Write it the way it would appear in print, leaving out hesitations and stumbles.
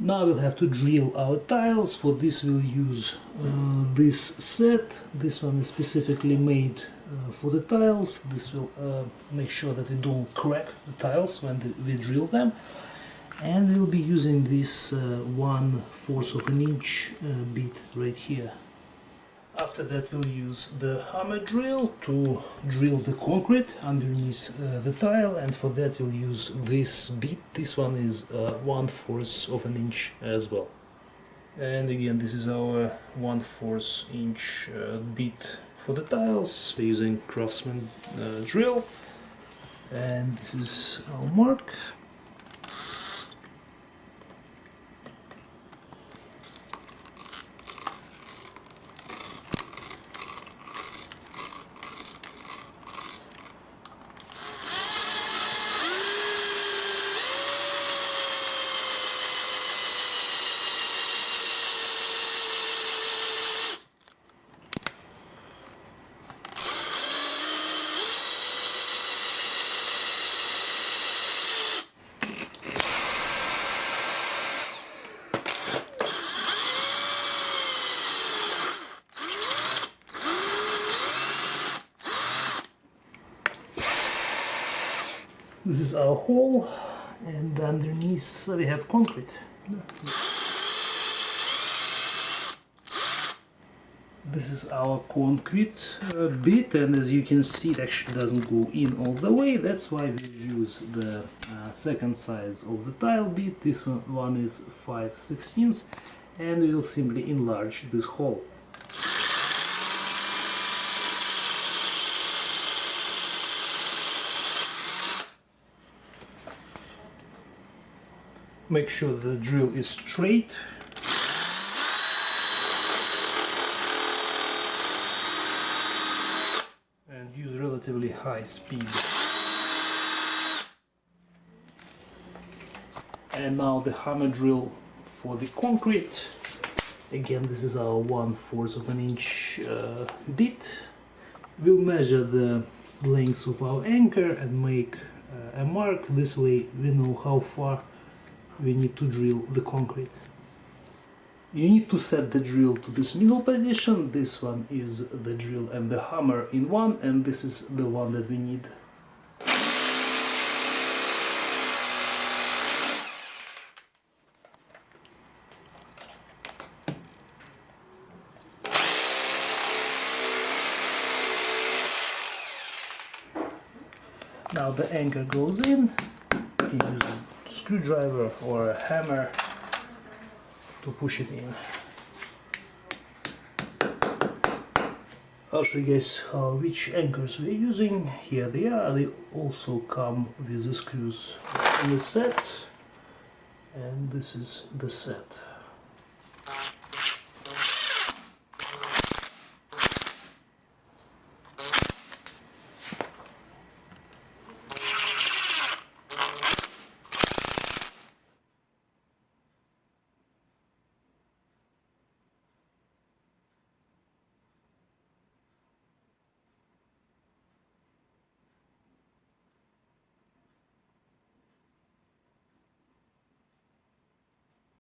Now we'll have to drill our tiles. For this we'll use this set. This one is specifically made for the tiles. This will make sure that we don't crack the tiles when we drill them. And we'll be using this 1/4 of an inch bit right here. After that we'll use the hammer drill to drill the concrete underneath the tile, and for that we'll use this bit. This one is 1/4 of an inch as well. And again, this is our 1/4 inch bit for the tiles. We're using Craftsman drill, and this is our mark. This is our hole, and underneath we have concrete. This is our concrete bit, and as you can see, it actually doesn't go in all the way. That's why we use the second size of the tile bit. This one is 5/16, and we will simply enlarge this hole. Make sure the drill is straight. And use relatively high speed. And now the hammer drill for the concrete. Again, this is our 1/4 of an inch bit. We'll measure the length of our anchor and make a mark. This way we know how far we need to drill the concrete. You need to set the drill to this middle position. This one is the drill and the hammer in one, and this is the one that we need. Now the anchor goes in. You use a screwdriver or a hammer to push it in. I'll show you guys which anchors we're using. Here they are. They also come with the screws in the set, and this is the set.